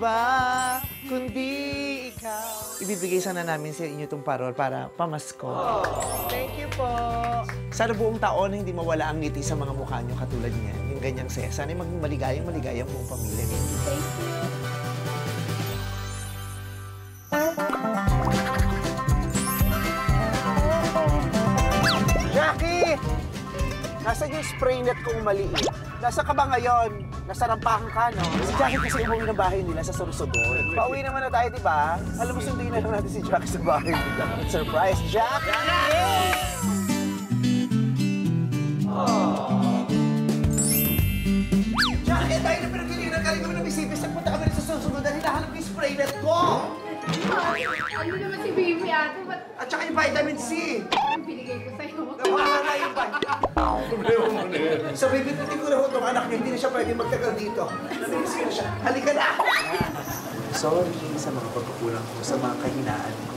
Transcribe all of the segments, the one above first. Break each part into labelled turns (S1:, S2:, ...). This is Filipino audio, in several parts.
S1: iba, kundi ikaw. Ibibigay sana namin sa inyo itong parol para pamasko. Thank you po. Sana buong taon hindi mawala ang ngiti sa mga mukha nyo katulad niyan. Yung ganyang saya. Sana maging maligayang buong pamilya ninyo.
S2: Thank you.
S1: Jackie! Nasaan yung spray net kong maliit? Nasa ka ba ngayon? Nasa rampahan ka, no? Si Jackie kasi umuwi ng bahay nila sa Sorsogon. Pauwi naman na tayo, di ba? Alam mo, sundin na lang natin si Jackie sa bahay nila. Surprise, Jackie! Jackie, tayo na pinagkilinan ka rin kami ng isipis. Punta kami sa Sorsogon dahil hinahanap yung spray net ko!
S2: Ano naman si baby ate? Ba't
S1: At saka yung vitamin C!
S2: yung binigay ko sa'yo?
S1: Nawala na yung vitamin. Problema mo na yun. Sa bibitin ko na ho itong anak niya, hindi na siya pwede magtagal dito. Namilis ko na siya. Halika na! Sorry sa mga pagkukulang ko, sa mga kahinaan ko.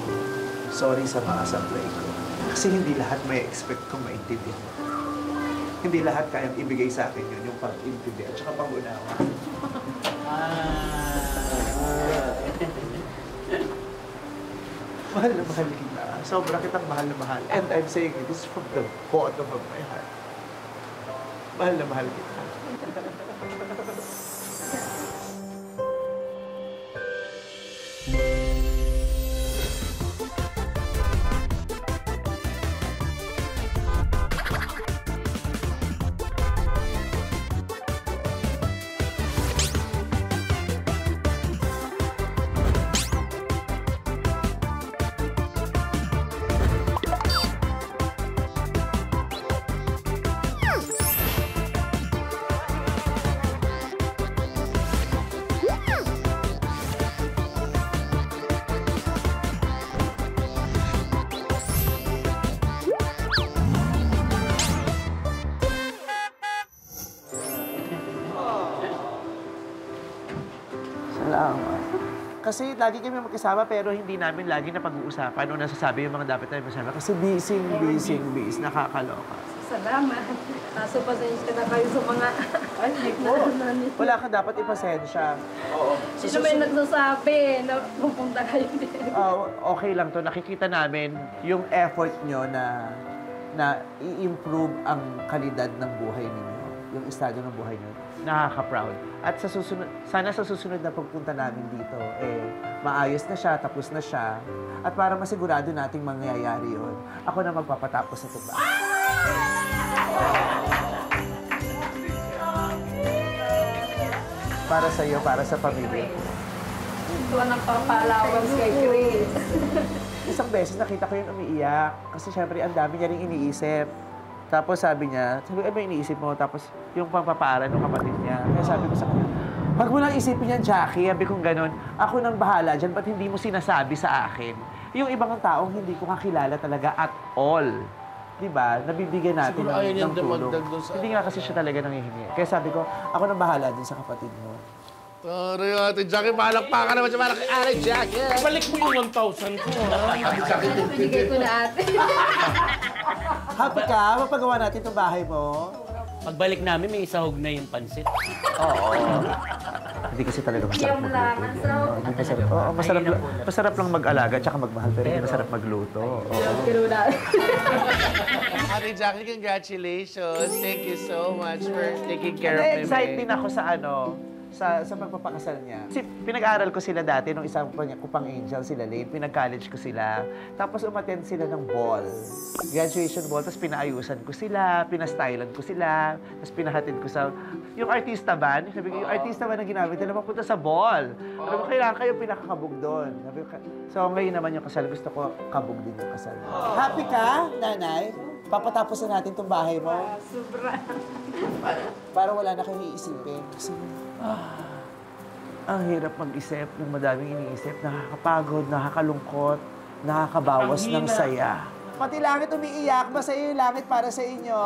S1: Sorry sa mga sablay ko. Kasi hindi lahat may expect kong maintindihan. Hindi lahat kayang ibigay sa akin yun, yung pag-intindihan, tsaka pang-unawa. Mahal na mahal kita. Sobra kitang mahal na mahal. And I'm saying this from the bottom of my heart. Mahal na mahal kita. Salamat. Kasi lagi kami magkasama pero hindi namin lagi na pag-uusapan o nasasabi yung mga dapat namin masama. Kasi busy, nakakaloka.
S2: Salamat. Kaso pasensya na kayo sa mga...
S1: Ay, hindi po. Wala ka dapat ipasensya. Oo.
S2: Sino may nagsasabi na pupunta kayo din?
S1: Okay lang to. Nakikita namin yung effort nyo na i-improve ang kalidad ng buhay ninyo. Yung estado ng buhay nyo. Nakaka-proud. At sa susunod, sana sa susunod na pagpunta namin dito, maayos na siya, tapos na siya. At para masigurado nating mangyayari yun, ako na magpapatapos sa ito ba? Para sa iyo, para sa pamilya.
S2: Ito ang nagpapalawag kay Grace.
S1: Isang beses nakita ko yung umiiyak. Kasi syempre, ang dami niya rin iniisip. Tapos sabi niya, ano iniisip mo? Tapos yung pangpapaaral ng kapatid niya. Kaya sabi ko sa kanya, wag mo lang isipin yan, Jackie. Sabi kong ganun, ako nang bahala dyan, ba't hindi mo sinasabi sa akin? Yung ibang taong hindi ko kakilala talaga at all. Diba? Nabibigyan natin ng tulong. Hindi nga kasi siya talaga nangihingi. Kaya sabi ko, ako nang bahala dun sa kapatid mo.
S3: Sorry, Ate Jackie. Palakpakan naman siya. Ate Jackie.
S4: Balik mo yung 1,000 ko, ha?
S2: Binigay ko na ate.
S1: Happy ka? Mapagawa natin itong bahay mo?
S4: Pagbalik namin, may isahog na yung pansit.
S1: Oo. Hindi kasi talaga masarap magluto. Hindi masarap. Oo, masarap lang mag-alaga tsaka magmahal, pero hindi masarap magluto.
S2: Pero na.
S3: Ate Jackie, congratulations. Thank you so much for taking care of me.
S1: Excited din ako sa pagpapakasal niya. Kasi pinag-aral ko sila dati nung isang kupang angel sila Lane. Pinag-college ko sila. Tapos umattend sila ng ball. Graduation ball. Tapos pinaayusan ko sila, pinastylan ko sila. Tapos pinahatid ko sa... Yung artista band, sabi ko, yung artista band na ginamit nila mapunta sa ball. Sabi ko, kailangan kayo pinakakabog doon. So ngayon naman yung kasal, gusto ko kabog din yung kasal. Happy ka, nanay? Papatapos na natin itong bahay mo.
S2: Sobra.
S1: Para wala na kayong iisipin. Kasi, ang hirap mag-isip ng madaming iniisip. Nakakapagod, nakakalungkot, nakakabawas ng saya. Pati langit umiiyak, masaya yung langit para sa inyo.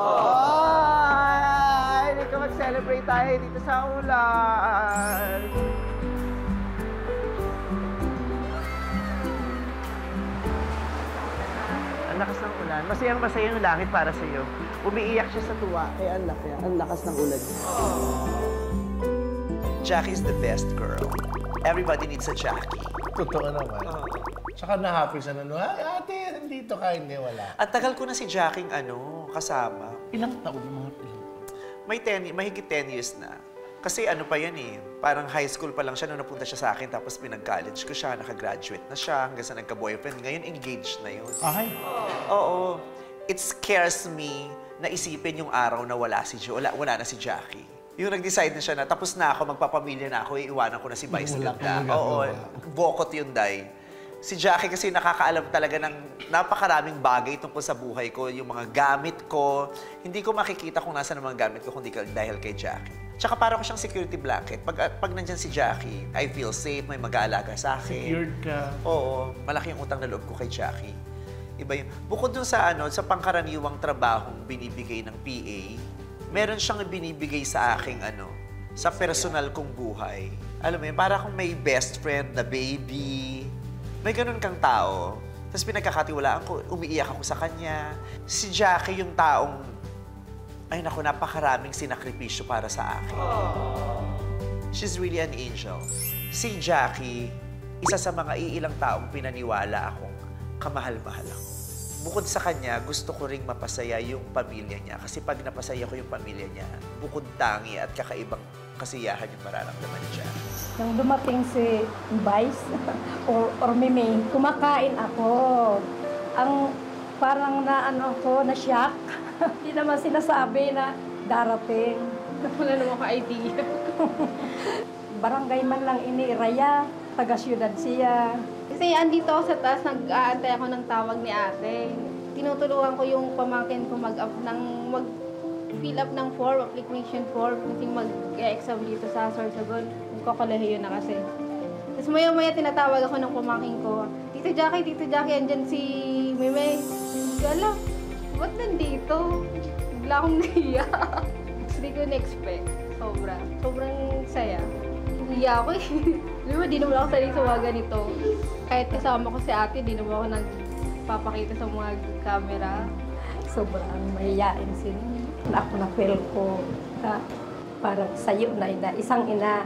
S1: Ay, hindi ka mag-celebrate tayo dito sa ulan. Ang lakas ng ulan. Masayang-masaya yung langit para sa iyo. Umiiyak siya sa tuwa, kaya ang lakas ng ulan. Jackie is the best girl. everybody needs a Jackie.
S3: Totoo naman. Tsaka na-happy siya na, ate, nandito ka, hindi, wala.
S1: Ang tagal ko na si Jackie kasama.
S4: Ilang taon mga ilang?
S1: Mahigit 10 years na. Kasi ano pa yan eh, parang high school pa lang siya nung napunta siya sa akin, tapos pinag-college ko siya, nakagraduate na siya, hanggang sa nagka-boyfriend. Ngayon, engaged na yun.
S4: Ay.
S1: Oo. It scares me na isipin yung araw na wala na si Jackie. Yung nag-decide na siya na, tapos na ako, magpapamilya na ako, iiwanan ko na si Vice Ganda. Oo, bokot yun, Day. Si Jackie kasi nakakaalam talaga ng napakaraming bagay tungkol sa buhay ko, yung mga gamit ko. Hindi ko makikita kung nasa ng mga gamit ko kundi dahil kay Jackie. Tsaka parang ko siyang security blanket. Pag nandyan si Jackie, I feel safe, may mag-aalaga sa akin.
S4: Secured ka.
S1: Oo, malaki yung utang na loob ko kay Jackie. Iba yun. Bukod dun sa sa pangkaraniwang trabahong binibigay ng PA, meron siyang binibigay sa aking sa personal kong buhay. Alam mo yun, para akong may best friend na baby. May ganun kang tao. Tapos pinagkakatiwalaan ko, umiiyak ako sa kanya. Si Jackie yung taong, ay naku, napakaraming sinakripisyo para sa akin. She's really an angel. Si Jackie, isa sa mga iilang taong pinaniwala akong kamahal-mahal ako. Bukod sa kanya, gusto ko ring mapasaya yung pamilya niya. Kasi pag napasaya ko yung pamilya niya, bukod tangi at kakaibang kasiyahan yung mararamdaman niya.
S2: Nang dumating si Vice or Mimi, kumakain ako. Ang parang na-shock. Hindi naman sinasabi na darating.
S5: Wala naman ka idea.
S2: Barangay man lang iniiraya, taga-syudad siya.
S5: Kasi andito ako sa taas, nag-aantay ako ng tawag ni ate. Tinutulungan ko yung pamangkin ko mag-fill up ng form, application form, kasi mag-exam dito sa Sorsogon. Magkakalahiyo na kasi. Tapos maya-maya tinatawag ako ng pamangkin ko, Tito Jackie, andyan si Meme. Gala, ba't nandito? Bigla akong nahiya. Hindi ko na-expect. Sobrang saya. Hiya ako eh. Di ba, di naman ako sanay sa mga ganito. Kahit kasama ko si ate, di naman ako nagpapakita sa mga camera.
S2: Sobrang mahiyain sila. Ako na-feel ko na parang sayo na isang ina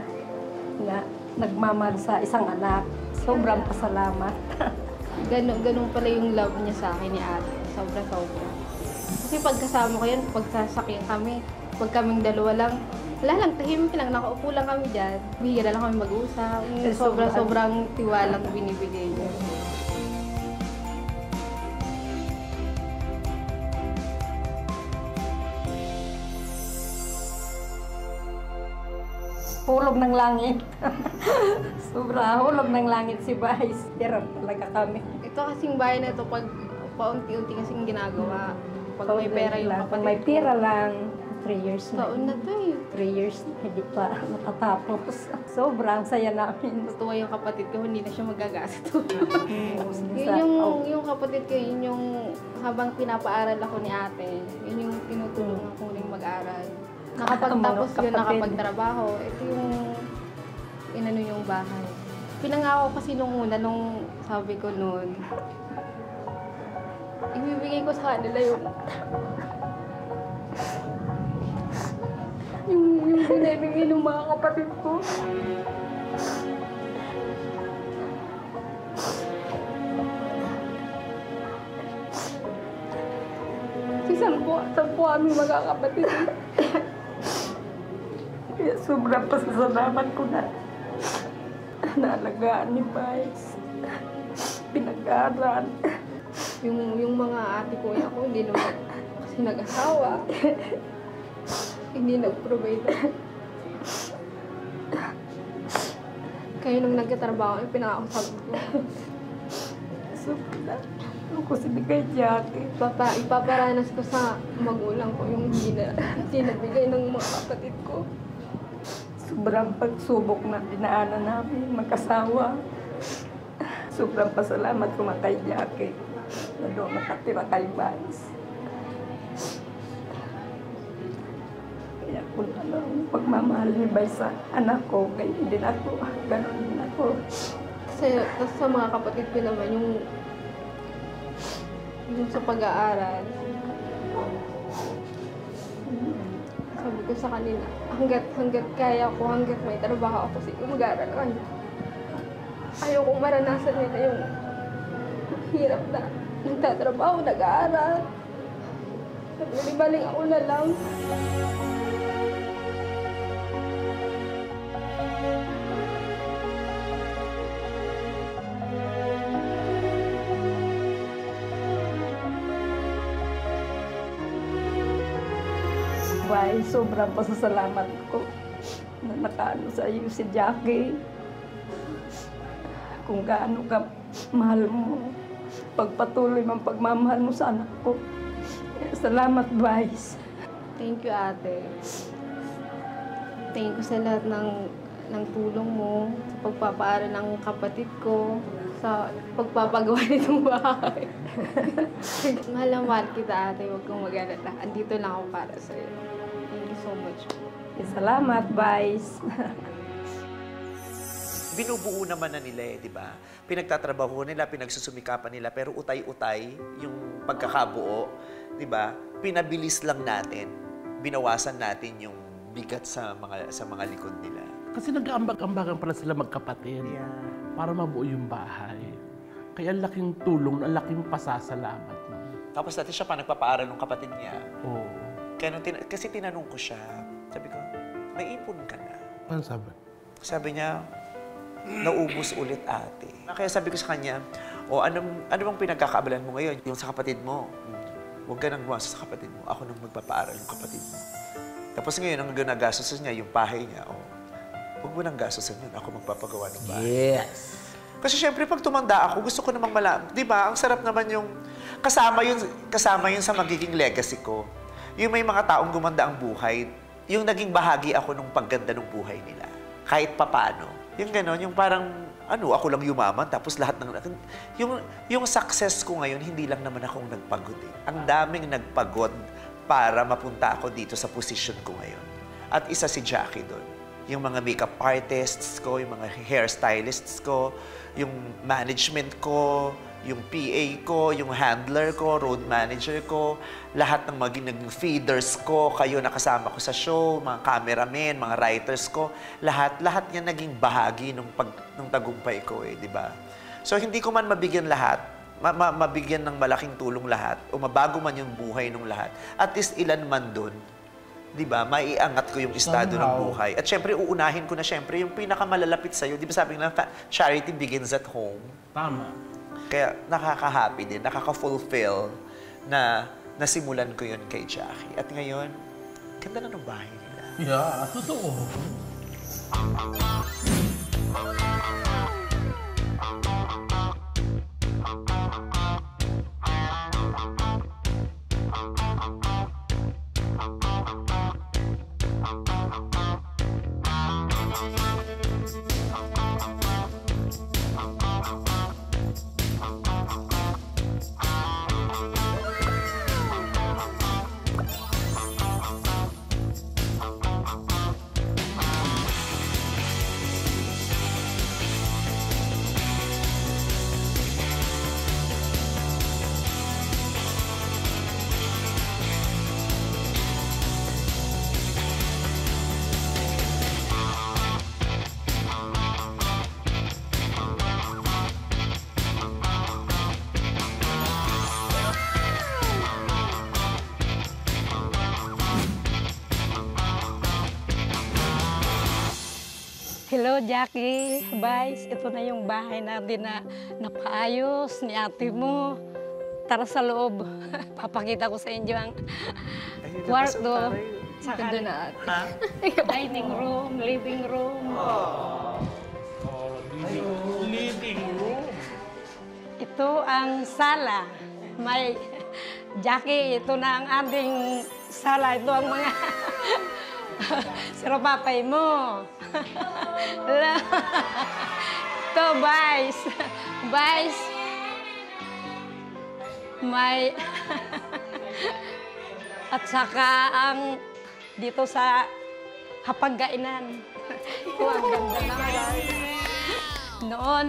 S2: na nagmamahal sa isang anak. Sobrang pasalamat.
S5: Ganun pala yung love niya sa akin ni ate. Sobra. Kasi pagkasama ko yan, pagsasakyan kami, pag kaming dalawa lang, wala lang, tahimik lang, nakaupo lang kami dyan. Bihira lang kami mag-usap. Sobrang tiwalang binibigay niya.
S2: Hulog ng langit. Sobra, hulog ng langit si Vice. Hirap talaga kami.
S5: Ito kasing bahay na ito, pag paunti-unti kasing ginagawa. Pag may pera yung kapatid
S2: Pag may pera lang, 3 years na.
S5: Taon na to eh.
S2: 3 years na, hindi pa matatapos. Sobrang saya namin.
S5: Natuwa yung kapatid ko, hindi na siya magagastos.
S2: Sa-
S5: yung kapatid ko, yun yung habang pinapaaral ako ni ate, yun yung tinutulungan ko rin mag-aral. Nakapagtapos yun, nakapagtrabaho. Ito yung inano yung bahay. Pinangako kasi nung una, nung sabi ko noon, ibibigay ko sa kanila yung binibigay ng mga kapatid ko. Kasi sampu aming mga kapatid.
S2: Kaya sobrang pasasalamat ko na naalagaan ni Vice. Pinag-aaral.
S5: Yung mga ate ko ako, hindi naman kasi nag-asawa. Hindi nag-provide. Kaya nung nagkatrabaho, pinakausap ko.
S2: Sobrang ako sinigay Jackie.
S5: Ipaparanas ko sa magulang ko yung sinabigay ng mga kapatid ko.
S2: Sobrang pagsubok na dinaanan namin, mag-asawa. Sobrang pasalamat ko kay Jackie na doon nakatira kay Vice. Kaya kung pagmamahal ni Vice sa anak ko, kaya din ako, gano'n din ako.
S5: Kasi sa mga kapatid ko naman, yung sa pag-aaral, sabi ko sa kanila, hanggat kaya ko, hanggat may trabaho ako, sige mag-aaral kayo.
S2: Ayokong maranasan nila yung hirap na nagtatrabaho, nag-aaral. Nagbaling ako na lang. Bye, sobrang pasasalamat ko na nakaano sa iyo si Jackie. Kung gaano ka mahal mo, pagpatuloy mang pagmamahal mo sa anak ko. Salamat, Vice.
S5: Thank you, ate. Thank you sa lahat ng tulong mo, sa pagpapaaral ng kapatid ko, sa pagpapagawa nitong bahay. Mahal na mahal kita, ate. Huwag kang mag-alala. Andito lang ako para sa'yo. Thank you so much.
S2: Salamat, Vice.
S1: Binubuo naman na nila di ba? Pinagtatrabaho nila, pinagsusumikapan nila, pero utay-utay yung pagkakabuo, di ba? Pinabilis lang natin, binawasan natin yung bigat sa mga likod nila.
S6: Kasi nag-aambag-ambagan pala sila magkapatid para mabuo yung bahay. Kaya ang laking tulong, ang laking pasasalamat. No?
S1: Tapos dati siya pa nagpapaaral ng kapatid niya.
S6: Oo.
S1: Kaya kasi tinanong ko siya, sabi ko, may ipon ka na?
S6: Ano sabi?
S1: Sabi niya, naubos ulit ate. Kaya sabi ko sa kanya, ano bang pinagkakaabalan mo ngayon? Yung sa kapatid mo. Huwag ka nang gumastos sa kapatid mo. Ako nang magpapaaral yung kapatid mo. Tapos ngayon, ang ginagastos niya, yung bahay niya. Huwag mo nang gastosin yun. Ako magpapagawa ng bahay.
S4: Yes.
S1: Kasi syempre, pag tumanda ako, gusto ko namang malaman. Di ba? Ang sarap naman yung kasama yun sa magiging legacy ko. Yung may mga taong gumanda ang buhay, yung naging bahagi ako nung pagganda ng buhay nila. Kahit papano. Yung gano'n, yung parang, ako lang yumaman, tapos lahat ng... Yung success ko ngayon, hindi lang naman akong nagpagod eh. Ang daming nagpagod para mapunta ako dito sa position ko ngayon. At isa si Jackie doon. Yung mga makeup artists ko, yung mga hairstylists ko, yung management ko, yung PA ko, yung handler ko, road manager ko, lahat ng maging feeders ko, kayo nakasama ko sa show, mga cameramen, mga writers ko, lahat niya naging bahagi nung tagumpay ko di ba? So hindi ko man mabigyan lahat, mabigyan ng malaking tulong lahat, o mabago man yung buhay ng lahat, at least ilan man dun, di ba, maiangat ko yung estado ng buhay. At syempre, uunahin ko na syempre yung pinakamalalapit sa'yo. Di ba sabi nga, charity begins at home?
S6: Tama.
S1: Kaya nakaka-happy din, nakaka-fulfill na nasimulan ko yun kay Jackie. At ngayon, ganda na ng bahay nila.
S6: Yeah, totoo.
S2: Hello, Jackie. Vice, ito na yung bahay natin na napaayos ni ate mo. Tara sa loob. Papakita ko sa inyo ang kwarto. Saka na ate. Dining room, living room.
S6: Living room.
S2: Ito ang sala. May Jackie, ito na ang ating sala. Ito ang mga siropapay mo. Ito, Vice. Vice. May... At saka ang dito sa hapagkainan. Ito ang ganda naman. Noon,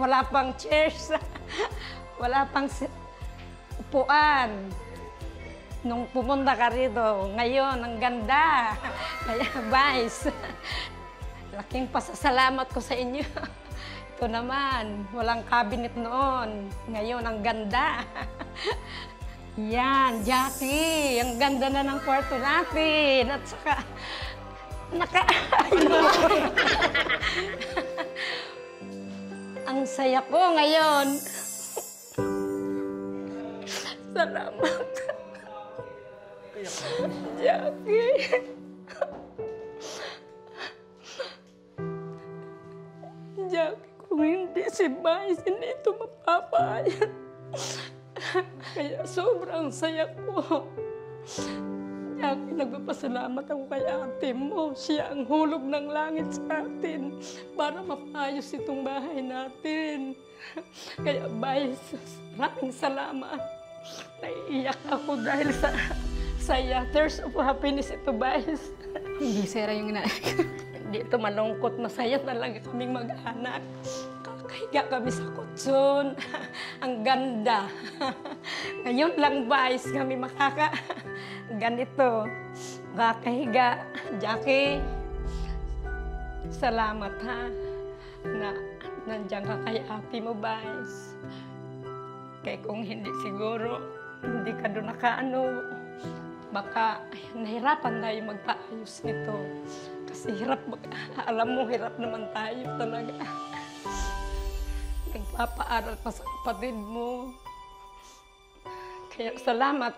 S2: wala pang chairs. Wala pang upuan. Nung pumunta ka rito, ngayon, ang ganda. Kaya, Vice, laking pasasalamat ko sa inyo. Ito naman, walang cabinet noon. Ngayon, ang ganda. Yan, Jackie, ang ganda na ng kwarto natin. At saka, ang saya ko ngayon. Salamat. Jackie. Jackie, kung hindi si Vice, hindi ito mapapayat. Kaya sobrang saya ko. Jackie, nagpapasalamat ako kay ate mo. Siya ang hulog ng langit sa atin para mapayos itong bahay natin. Kaya, Vice, maraming salamat. Naiiyak ako dahil sa saya. Tears of happiness ito, Vice.
S5: Hindi sira yung ina.
S2: Hindi ito malungkot, masaya talaga kaming mag-anak. Kakahiga kami sa kutsun. Ang ganda. Ngayon lang, Vice, kami ganito. Kakahiga. Jackie, salamat ha. Na nandiyan ka kay ate mo, Vice. Kaya kung hindi siguro, hindi ka doon baka nahirapan tayo magpaayos nito. Kasi alam mo, hirap naman tayo talaga. Nagpapaaral pa sa kapatid mo. Kaya salamat,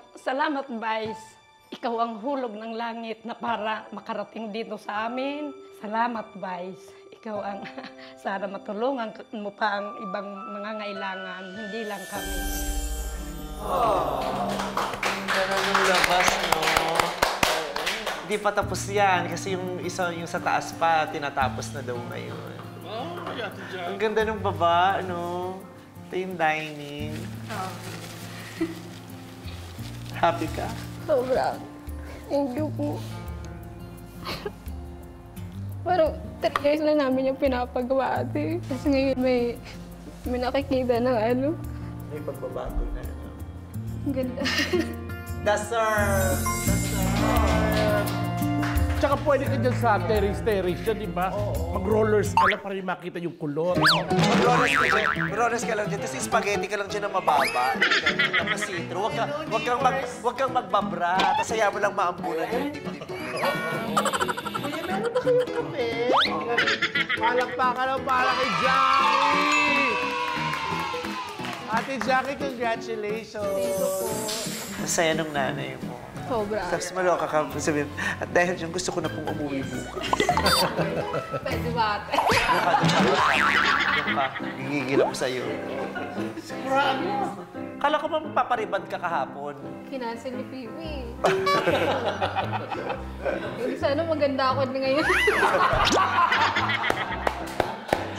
S2: Vice. Ikaw ang hulog ng langit na para makarating dito sa amin. Salamat, Vice. Ikaw ang sana matulungan mo pa ang ibang nangangailangan, hindi lang kami.
S1: Ganun yung labas, no? Hindi pa tapos yan kasi yung sa taas pa, tinatapos na daw ngayon. Ang ganda ng baba, no? Ito yung dining. Happy ka?
S5: Sobrang. Thank you po. Parang 3 years lang namin yung pinapagawa, ate. Kasi ngayon may nakikita ng
S1: May pagbabago na.
S5: Ang ganda.
S1: Deserve!
S6: Tsaka pwede ka dyan sa terrace dyan, di ba? Mag-rollers ka lang para yung makita yung kulor.
S1: Mag-rollers ka lang dyan, tapos spaghetti ka lang dyan na mababa. Tapos sitro. Huwag kang magbabra. Tapos hayaan mo lang maambulan yung dibdib.
S3: Ano ba kayong kape? Palakpakan ng para kay Jackie! Ate Jackie, congratulations!
S1: Masaya nung nanay mo.
S5: Sobra.
S1: Tapos maloka ka sabihin, at dahil dyan gusto ko na pong umuwi bukas.
S5: Pwede ba, ate?
S1: Yung ka, gigigil ako sa'yo. Kala ko ba mapaparibad ka kahapon?
S5: Kinansel ni Phoebe. Yung sana maganda ako ngayon.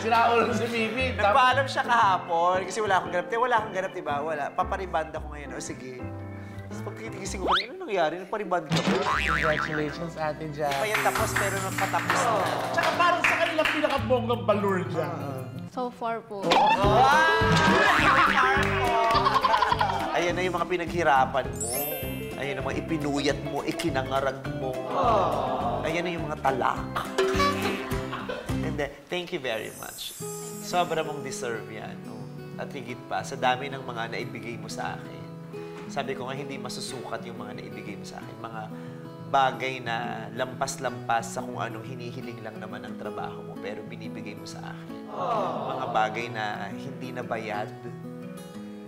S3: Sinaul si Mimi.
S1: Nagpaalam siya kahapon kasi wala akong ganap. Wala akong ganap, diba? Wala. Papariband ako ngayon. O sige. Tapos pagkigising ko kanina, ano nangyari? Nagpariband ka ba?
S3: Congratulations, Ate
S1: Pa
S3: Jackie.
S1: yan tapos, pero nang patapos na.
S6: Tsaka parang sa kanila pinakabonggang balur dyan.
S5: So far po.
S1: Ayan na yung mga pinaghirapan mo. Ayan ang mga ipinuyat mo, ikinangarag mo. Ayan na yung mga talak. And then, thank you very much. Sobra mong deserve yan. No? At higit pa, sa dami ng mga naibigay mo sa akin. Sabi ko nga, hindi masusukat yung mga naibigay mo sa akin. Mga bagay na lampas-lampas sa kung anong hinihiling lang naman ang trabaho mo, pero binibigay mo sa akin. Mga bagay na hindi na bayad.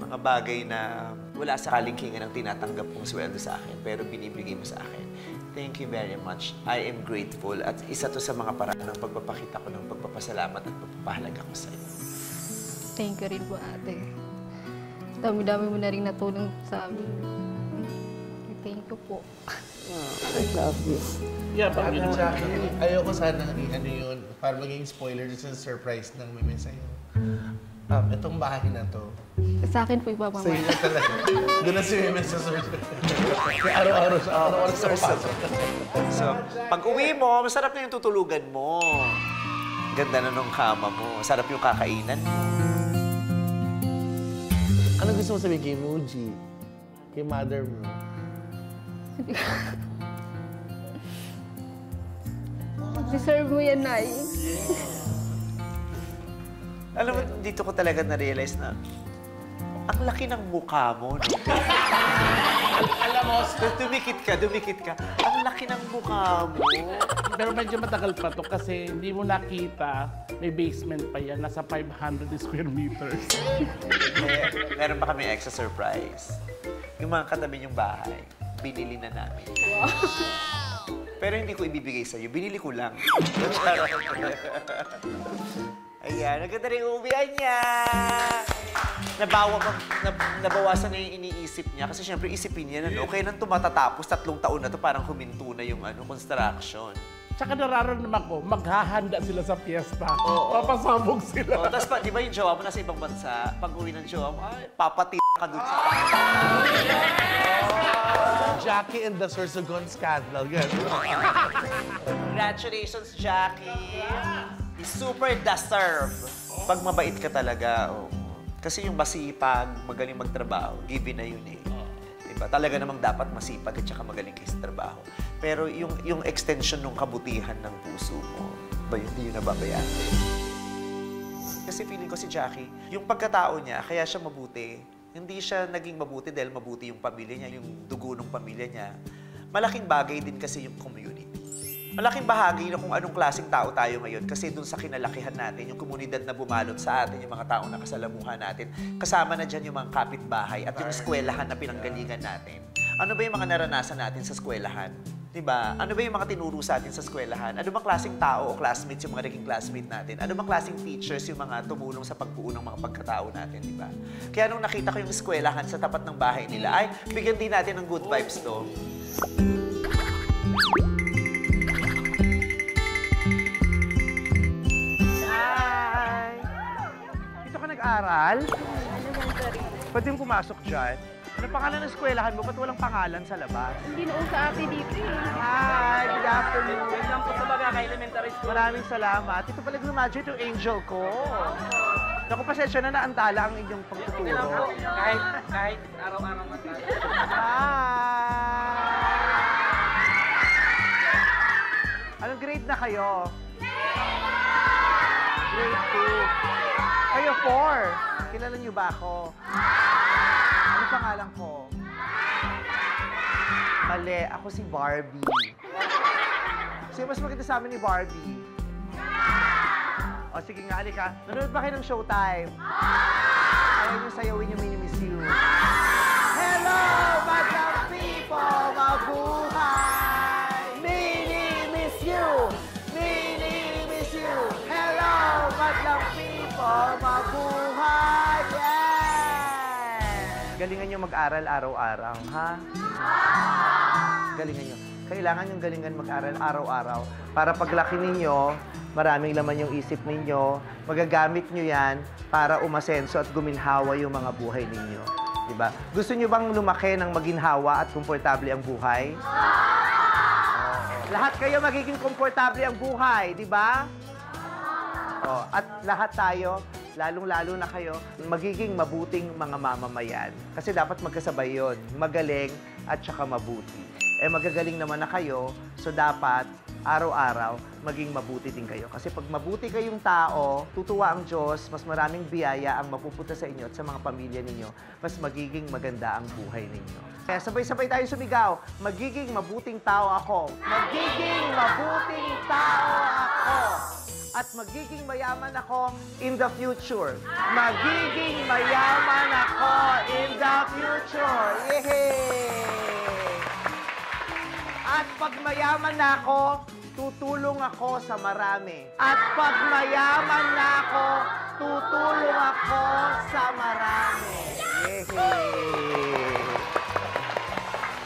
S1: Mga bagay na wala sa kalingkingan ang tinatanggap mong sweldo sa akin, pero binibigay mo sa akin. Thank you very much. I am grateful. At isa to sa mga paraan ng pagpapakita ko ng pagpapasalamat at pagpapahalaga ko sa iyo.
S5: Thank you rin po, ate. Dami-dami mo na rin natulong sa amin. Thank you po.
S6: Yeah,
S3: Ate
S6: bakit
S3: Jackie, ayoko sana ano yun, para maging spoiler sa surprise ng Mimi sa'yo. Itong bahay na to,
S5: Sa akin po
S3: sa'yo
S5: ipapamahal.
S3: na talaga. Doon na si Mimi sa surprise. Kaya araw-araw sa pasok.
S1: So, pag uwi mo, masarap na yung tutulugan mo. Ganda na nung kama mo. Sarap yung kakainan mo.
S3: Ano gusto mo sabihin kay Muji? Kay mother mo?
S5: Deserve mo yan, Nay.
S1: Alam mo, dito ko talaga na-realize na ang laki ng mukha mo, no?
S6: Alam mo,
S1: Dumikit ka. Ang laki ng mukha mo.
S6: pero medyo matagal pa to kasi hindi mo nakita, may basement pa yan, nasa 500 square meters.
S1: Meron pa kami extra surprise. Yung mga katabi niyong bahay, binili na namin. Pero hindi ko ibibigay sa'yo, binili ko lang. Ayan, naganda rin uwian niya. Nabawasan na yung iniisip niya. Kasi syempre isipin niya na, okay nang tumatatapos, 3 taon na to, parang huminto na yung construction.
S6: Tsaka nararamdaman ko, maghahanda sila sa piyesta. Papasabog sila.
S1: Tapos di ba yung jowa mo nasa ibang bansa, pag uwi ng jowa mo, ay, papati ka dun sa...
S3: Jackie and the Sorsogon scandal.
S1: Congratulations, Jackie! Super deserve. Pag mabait ka talaga, kasi yung masipag, magaling magtrabaho, given na yun eh. Diba? Talaga namang dapat masipag at saka magaling kayo sa trabaho. Pero yung extension ng kabutihan ng puso mo, ba yun, hindi yun nababayaan. Kasi feeling ko si Jackie, yung pagkatao niya, kaya siya mabuti. Hindi siya naging mabuti dahil mabuti yung pamilya niya, yung dugo ng pamilya niya. Malaking bagay din kasi yung community. Malaking bahagi na kung anong klaseng tao tayo ngayon kasi dun sa kinalakihan natin, yung komunidad na bumalot sa atin, yung mga taong nakasalamuhan natin, kasama na dyan yung mga kapitbahay at yung eskwelahan na pinanggalingan natin. Ano ba yung mga naranasan natin sa eskwelahan? Diba? Ano ba yung mga tinuro sa atin sa eskwelahan? Ano bang klaseng tao o classmates yung mga naging classmate natin? Ano bang klaseng teachers yung mga tumulong sa pagbuo ng mga pagkatao natin, diba? Kaya nung nakita ko yung eskwelahan sa tapat ng bahay nila, ay, bigyan din natin ng good vibes to. Aral?
S5: Elementary.
S1: Pwede yung pumasok dyan. Ano pangalan ng eskwelahan mo? Ba't walang pangalan sa labas?
S5: Hindi noon sa ate dito eh.
S1: Hi! Good afternoon!
S4: Welcome po sa Baga Elementary School.
S1: Maraming salamat. Ito pala graduate yung angel ko. Naku, pasensya na naantala ang inyong pagtuturo.
S4: Kahit araw-araw matala.
S1: Hi! Anong grade na kayo? Grade 2. Kayo 4. Kilala niyo ba ako? Ano pangalan ko? Mali. Ako si Barbie. Sino mas maganda sa amin ni Barbie? O sige nga, halika. Nanonood ba kayo ng Showtime? Ayaw niyo sayawin yung Mini Miss You. Hello, madlang people! Mabuhay! Mini Miss You! Mini Miss You! Hello, madlang people! Mabuhay! Yeah! Galingan nyo mag-aral araw-araw, ha? Galingan nyo. Kailangan yung galingan mag-aral araw-araw para paglaki ninyo, maraming laman yung isip ninyo, magagamit nyo yan para umasenso at guminhawa yung mga buhay ninyo. Diba? Gusto nyo bang lumaki ng maginhawa at komportable ang buhay? Lahat kayo magiging komportable ang buhay, di ba? At lahat tayo, lalong-lalo na kayo, magiging mabuting mga mamamayan. Kasi dapat magkasabay yun, magaling at saka mabuti. Magagaling naman na kayo, so dapat araw-araw maging mabuti din kayo. Kasi pag mabuti kayong tao, tutuwa ang Diyos, mas maraming biyaya ang mapupunta sa inyo at sa mga pamilya ninyo, mas magiging maganda ang buhay ninyo. Kaya sabay-sabay tayo sumigaw, magiging mabuting tao ako. Magiging mabuting tao ako. At magiging mayaman ako in the future. Magiging mayaman ako in the future. Yehey! At pag mayaman na ako, tutulong ako sa marami. At pag mayaman na ako, tutulong ako sa marami. Yehey!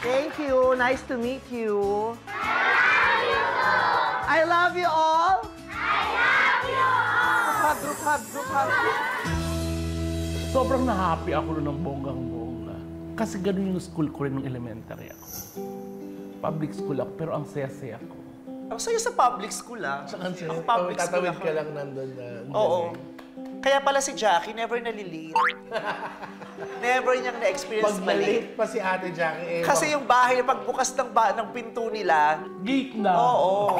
S1: Thank you. Nice to meet you. I love you all. Group hug.
S6: Sobrang na-happy ako nun ng bonggang-bongga. Kasi ganun yung school ko rin nung elementary ako. Public school ako, pero ang saya-saya ko.
S1: Ang saya sa public school, ah.
S3: Ang
S1: public school
S3: tatawid
S1: ako.
S3: ka lang nandun na.
S1: Oo. Kaya pala si Jackie, never nalilate. Never niyang na-experience
S3: Pag
S1: mali.
S3: na-late pa si Ate Jackie,
S1: Kasi yung bahay, pagbukas ng pinto nila,
S6: Geek na.
S1: oo.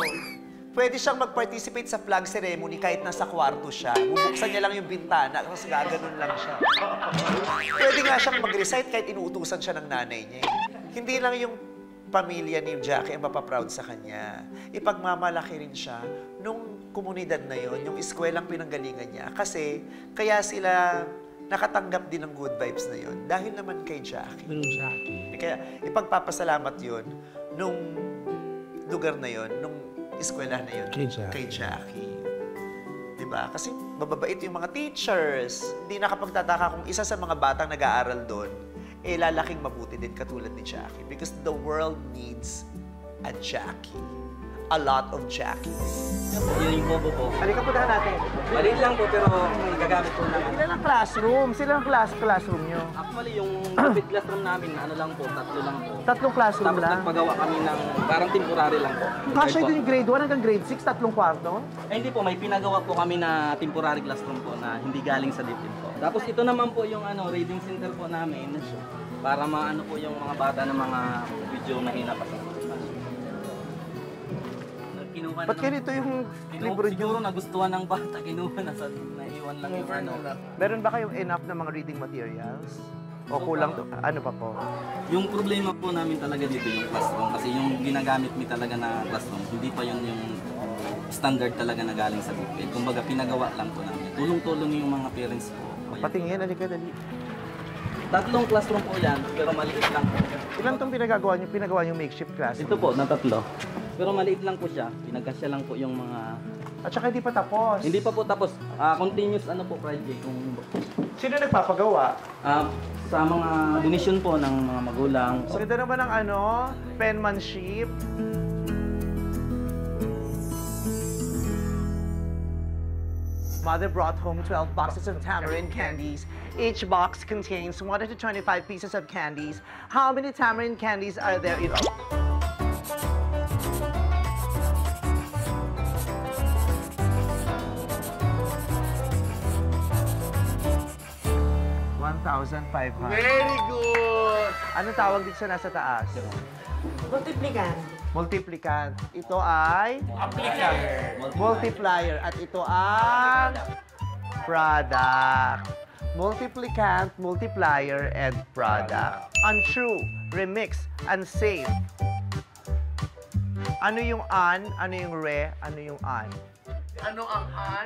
S1: Pwede siyang mag-participate sa flag ceremony kahit nasa kwarto siya. Bubuksan niya lang yung bintana, tapos gaganon lang siya. Pwede nga siyang mag-recite kahit inuutusan siya ng nanay niya. Hindi lang yung pamilya ni Jackie ang mapaproud sa kanya. Ipagmamalaki rin siya nung komunidad na yon, yung eskwelang pinanggalingan niya. Kasi kaya sila nakatanggap din ng good vibes na yon dahil naman kay Jackie. Kaya ipagpapasalamat yon nung lugar na yon, nung eskwela na yun. Kay Jackie. Diba? Kasi mababait yung mga teachers. Hindi nakapagtataka kung isa sa mga batang nag-aaral doon, eh lalaking mabuti din katulad ni Jackie. Because the world needs a Jackie. A lot of Jackies.
S4: Yun yung combo po.
S1: Halika, puntahan natin.
S4: Maliit lang po pero gagamit po namin.
S1: Ilan ang classroom? Sila ang classroom nyo?
S4: Actually, yung COVID classroom namin, ano lang po, 3 lang po.
S1: 3 classroom
S4: Tapos
S1: lang?
S4: nagpagawa kami ng parang temporary lang po.
S1: Kasya ito yung grade 1 hanggang grade 6, 3 kwarto?
S4: Eh, hindi po, may pinagawa po kami na temporary classroom po na hindi galing sa DepEd po. Tapos ito naman po yung reading center po namin para maano po yung mga bata ng mga video mahina pa sa kinuha
S1: Ba't ganito yung libro nyo?
S4: Siguro nagustuhan ng bata, kinuha na sa naiwan lang yung ano.
S1: Meron ba kayong enough na mga reading materials? O kulang to? Ano pa po?
S4: Yung problema po namin talaga dito yung classroom kasi yung ginagamit mi talaga na classroom, hindi pa yun yung standard talaga na galing sa DepEd. Kumbaga pinagawa lang po namin. Tulong-tulong yung mga parents po.
S1: Patingin, halika dali.
S4: 3 classroom po yan, pero maliit lang po.
S1: Ilan itong pinagawa nyo? Pinagawa yung makeshift classroom?
S4: Ito po, na 3. Pero maliit lang po siya. Pinagkasya lang po yung mga...
S1: At saka hindi pa tapos.
S4: Hindi pa po tapos. Continuous ano po project. Kung...
S1: Sino nagpapagawa?
S4: Sa mga donation po ng mga magulang.
S1: So ito naman ang penmanship. Mother brought home 12 boxes of tamarind candies. Each box contains 1 to 25 pieces of candies. How many tamarind candies are there in all? $1,500.
S3: Very good!
S1: Anong tawag dito sa nasa taas? Multiplicand. Ito ay? Multiplier. At ito ang product. Multiplicand, multiplier, and product. Untrue, remix, unsafe. Ano yung an? Ano yung re? Ano yung an?
S3: Ano ang an?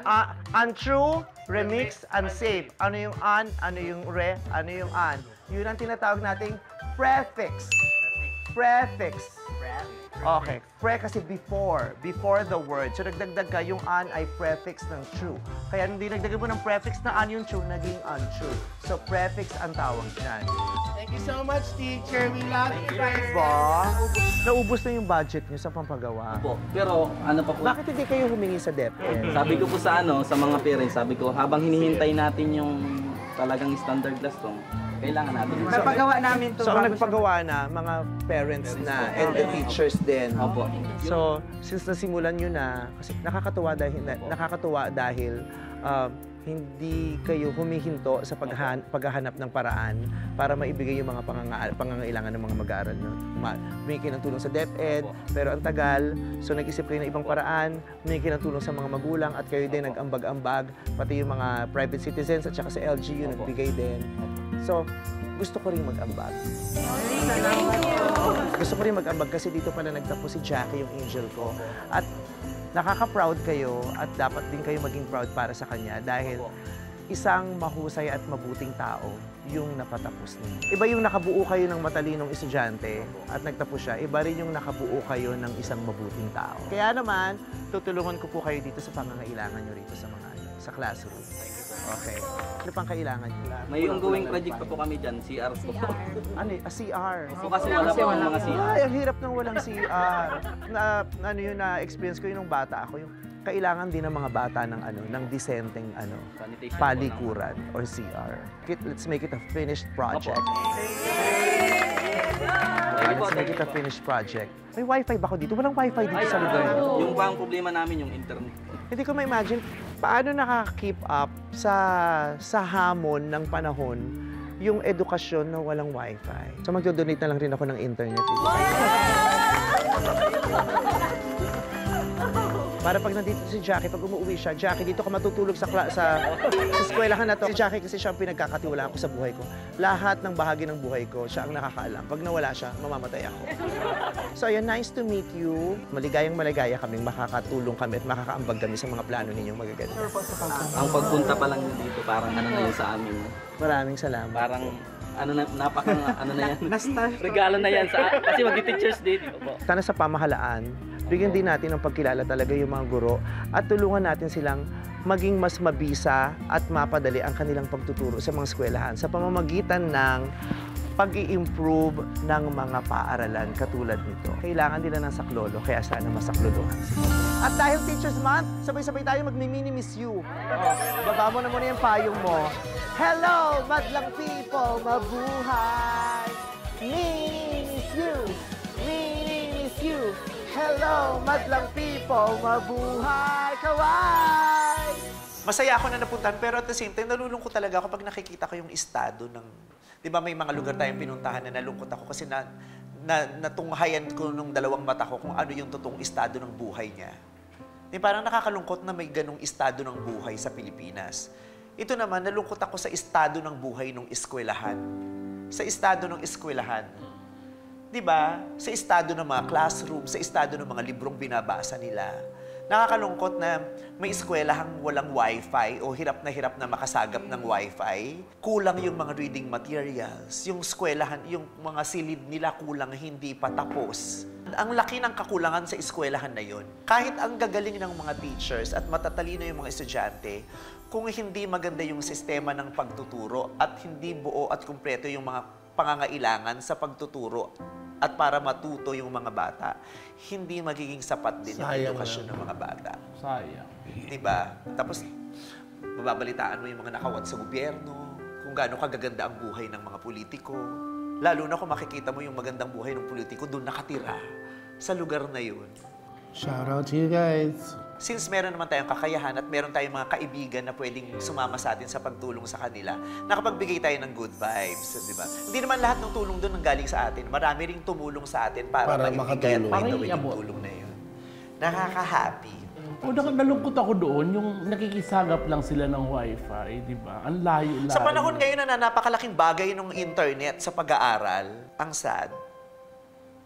S1: Untrue, remix, unsafe. Ano yung an? Ano yung re? Ano yung an? Yun ang tinatawag nating prefix. Prefix. Okay. Pre kasi before the word. So nagdagdag ka, yung an ay prefix ng true. Kaya hindi nagdagdag mo ng prefix na an yung true, naging untrue. So prefix ang tawag dyan.
S3: Thank you so much, teacher. We love you.
S1: Ba? Naubos na yung budget niyo sa pampagawa.
S4: Po. Pero ano pa po?
S1: Bakit hindi kayo humingi sa DepEd?
S4: Sabi ko po sa sa mga parents, sabi ko habang hinihintay natin yung talagang standard classroom, kailangan natin.
S7: Napagawa namin to.
S1: So ang nagpagawa na, mga parents na and the teachers din.
S4: Opo.
S1: So, since nasimulan nyo na, kasi nakakatuwa dahil hindi kayo humihinto sa paghahanap ng paraan para maibigay yung mga pangangailangan ng mga mag-aaral nyo. Humingi ng tulong sa DepEd, pero ang tagal, so nag-isip kayo ng ibang paraan, humingi ng tulong sa mga magulang at kayo din nag-ambag-ambag, pati yung mga private citizens at saka sa LGU nagbigay din. So, gusto ko rin mag-ambag. Gusto ko rin mag-ambag kasi dito pala nagtapos si Jackie, yung angel ko. At nakaka-proud kayo at dapat din kayo maging proud para sa kanya dahil isang mahusay at mabuting tao yung napatapos niya. Iba yung nakabuo kayo ng matalinong estudyante at nagtapos siya. Iba rin yung nakabuo kayo ng isang mabuting tao. Kaya naman, tutulungan ko po kayo dito sa pangangailangan nyo rito sa classroom. Okay. Ano pang kailangan nyo?
S4: May ongoing project pa po kami dyan, CR po.
S1: Ano CR?
S4: So kasi wala po mga CR.
S1: Ay, ang hirap ng walang CR. Ano yun, na-experience ko yun nung bata ako. Yung kailangan din ng mga bata ng ng disenteng
S4: Sanitation
S1: palikuran or CR. Let's make it a finished project. Let's make it a finished project. May wifi ba ako dito? Walang wifi dito sa lugar.
S4: Yung pang problema namin yung internet.
S1: Hindi ko ma-imagine paano nakaka-keep up sa hamon ng panahon yung edukasyon na walang wifi. So magdo-donate na lang rin ako ng internet. Para pag nandito si Jackie, pag umuwi siya, Jackie, dito ka matutulog sa eskwelahan na to. Si Jackie kasi siya ang pinagkakatiwalaan ko sa buhay ko. Lahat ng bahagi ng buhay ko, siya ang nakakaalam. Pag nawala siya, mamamatay ako. So ayan, nice to meet you. Maligayang maligaya kaming makakatulong kami at makakaambag kami sa mga plano ninyong magaganda.
S4: Ang pagpunta pa lang dito, parang ano na yun sa amin.
S1: Maraming salamat.
S4: Parang ano na, ano na yan. Regalo na yan kasi mag-teachers day, di ba po?
S1: Sana sa pamahalaan, bigyan din natin ng pagkilala talaga yung mga guro at tulungan natin silang maging mas mabisa at mapadali ang kanilang pagtuturo sa mga eskwelahan sa pamamagitan ng pag-i-improve ng mga paaralan katulad nito. Kailangan nila ng saklolo, kaya sana masaklolohan sila. At dahil Teachers Month, sabay-sabay tayo magmi-mini-miss you. Baba mo na muna yung payong mo. Hello, madlang people, mabuhay! Mini-miss you! Mini-miss you! Hello, madlang people, mabuhay! Kaway! Masaya ako na napuntahan, pero at the same time, nalulungkot talaga ako pag nakikita ko yung estado ng... Di ba may mga lugar tayong pinuntahan na nalungkot ako kasi natunghayan ko nung dalawang mata ko kung ano yung totoong estado ng buhay niya. Di parang nakakalungkot na may ganong estado ng buhay sa Pilipinas. Ito naman, nalungkot ako sa estado ng buhay ng eskwelahan. Sa estado ng eskwelahan. Di ba? Sa estado ng mga classroom, sa estado ng mga librong binabasa nila. Nakakalungkot na may eskwelahang walang wifi o hirap na makasagap ng wifi. Kulang yung mga reading materials. Yung eskwelahan, yung mga silid nila kulang, hindi pa tapos. Ang laki ng kakulangan sa eskwelahan na yun. Kahit ang gagaling ng mga teachers at matatalino yung mga estudyante, kung hindi maganda yung sistema ng pagtuturo at hindi buo at kumpleto yung mga pangangailangan sa pagtuturo at para matuto yung mga bata, hindi magiging sapat din yung edukasyon ng mga bata.
S6: Sayang.
S1: Diba? Tapos, mababalitaan mo yung mga nakawat sa gobyerno, kung gaano kagaganda ang buhay ng mga politiko. Lalo na kung makikita mo yung magandang buhay ng politiko, doon nakatira, sa lugar na yun.
S3: Shout out to you guys.
S1: Since meron naman tayong kakayahan at meron tayong mga kaibigan na pwedeng sumama sa atin sa pagtulong sa kanila, nakapagbigay tayo ng good vibes, di ba? Hindi naman lahat ng tulong doon ang galing sa atin. Marami ring tumulong sa atin para maibigay at maitawid yung tulong na yun. Nakaka-happy.
S6: O, nalungkot ako doon, yung nakikisagap lang sila ng wifi, di ba? Ang layo-layo.
S1: Sa panahon ngayon na napakalaking bagay ng internet sa pag-aaral, ang sad.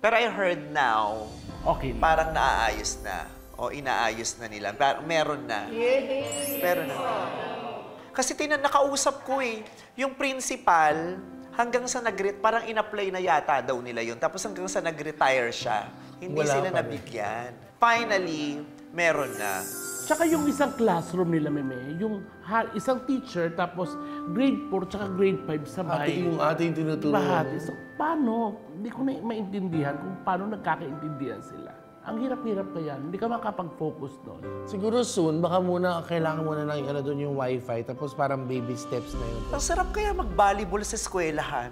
S1: Pero I heard now,
S6: okay,
S1: parang naaayos na. O inaayos na nila. Meron na. Meron na. Kasi nakausap ko yung principal, hanggang sa parang in-apply na yata daw nila yun. Tapos hanggang sa nag-retire siya, hindi sila nabigyan. Finally, meron na.
S6: Tsaka yung isang classroom nila, Meme, yung isang teacher, tapos grade 4, tsaka grade 5 sabay.
S3: Yung ating tinuturo.
S6: Bahati. So, paano? Hindi ko na maintindihan kung paano nagkakaintindihan sila. Ang hirap-hirap kaya, hindi ka makapag-focus doon.
S3: Siguro soon, baka kailangan muna lang doon yung wifi, tapos parang baby steps na yun.
S1: Ang sarap kaya mag-volleyball sa eskwelahan.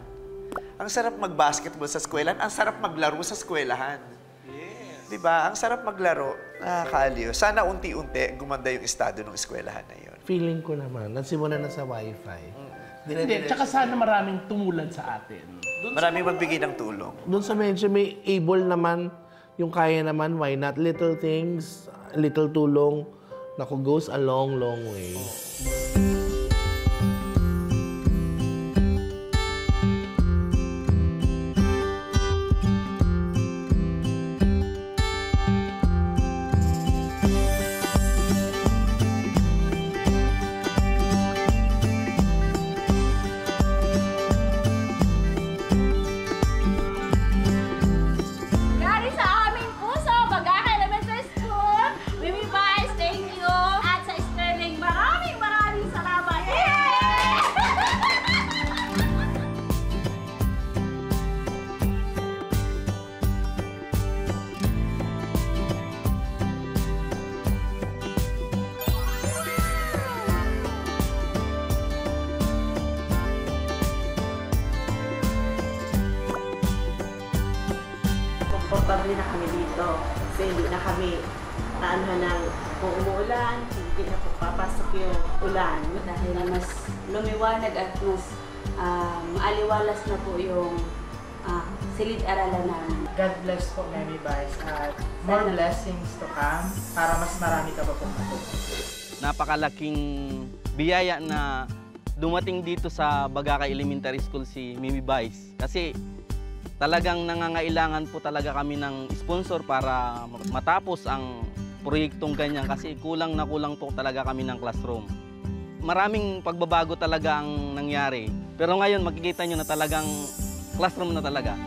S1: Ang sarap mag-basketball sa eskwelahan. Ang sarap maglaro sa eskwelahan. Yes. Diba? Ang sarap maglaro. Nakakaaliw. Sana unti-unti gumanda yung estado ng eskwelahan na yun.
S3: Feeling ko naman, nagsimula na sa wifi.
S6: Hindi, tsaka sana maraming tumulad sa atin.
S1: Maraming magbigay ng tulong.
S3: Doon sa medyo may able naman, yung kaya naman, why not? Little things, little tulong, naku, goes a long, long way.
S7: komportable na kami dito. Kasi hindi na kami naanohan ng kung umuulan, hindi na po papasok yung ulan.
S8: Dahil mas lumiwanag at mas maaliwalas na po yung silid-aralan namin.
S9: God bless po, Mary Vice, at more blessings to come para mas marami ka pa pong
S4: Napakalaking biyaya na dumating dito sa Bagakay Elementary School si Mimi Vice. Kasi talagang nangangailangan po talaga kami ng sponsor para matapos ang proyektong ganyan kasi kulang na kulang po talaga kami ng classroom. Maraming pagbabago talaga ang nangyari. Pero ngayon makikita nyo na talagang classroom na talaga.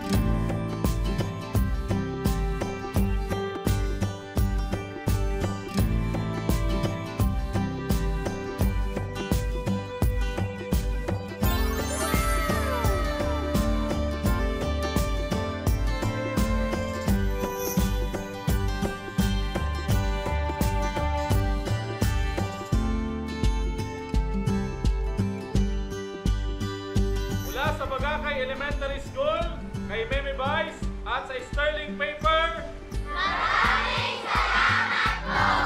S10: Sa Bagakay Elementary School, kay Mimi Vice at sa Sterling Paper. Maraming salamat po!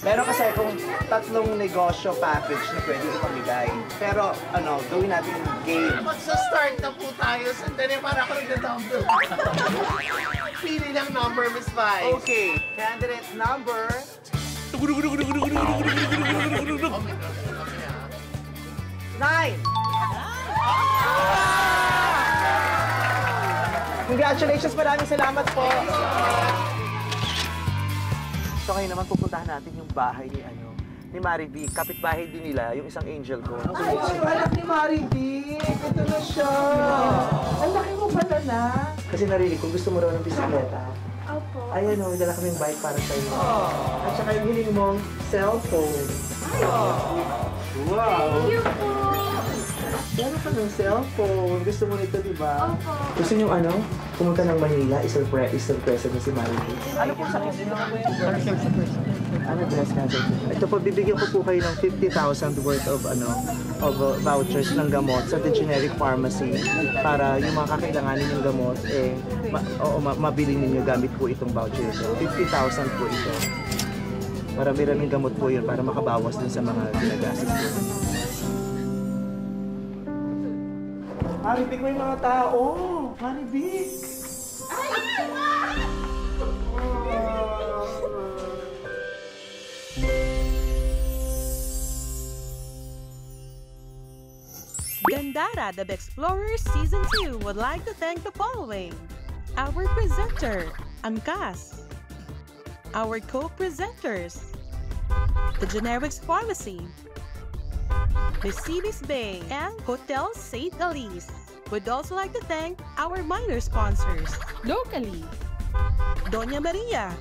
S1: Meron kasi kung 3 negosyo package na pwede ipamigay. Pero gawin natin yung game.
S3: Magsa-start na po tayo. Sandali para ako nagda-number. Pili ng number, Miss Vice.
S1: Okay, candidate number... 9! Congratulations! Maraming salamat po! So ngayon naman pupuntahan natin yung bahay ni Mari V. Kapitbahay din nila, yung isang angel ko. Ay, yung anak ni Mari V! Ito na siya! Ang laki mo pala na! Kasi narinig ko, gusto mo raw ng bisikleta.
S5: Opo.
S1: Ayan o, dala kaming bike para sa iyo. At saka yung hiling mong cellphone. Wow!
S5: Thank you po!
S1: Meron ka ng cellphone. Gusto mo nito, di ba?
S5: Opo.
S1: Gusto niyo pumunta ng Manila, i-surprise mo si Marie. Ano po sakit nito? Breast cancer. Ito po, bibigyan ko po kayo ng 50,000 worth of vouchers ng gamot sa The Generic Pharmacy para yung mga kakailanganin ng gamot, mabili ninyo gamit po itong voucher ito. 50,000 po ito. Marami-raming gamot po yun para makabawas din sa mga ginagastos po. Maribig, may mga tao! Maribig!
S11: Gandara The Explorers Season 2 would like to thank the following. Our presenter, Angkas. Our co-presenters, The Generics Pharmacy, Mercedes Bay, and Hotel St. Alice. We'd also like to thank our minor sponsors, locally, Doña Maria,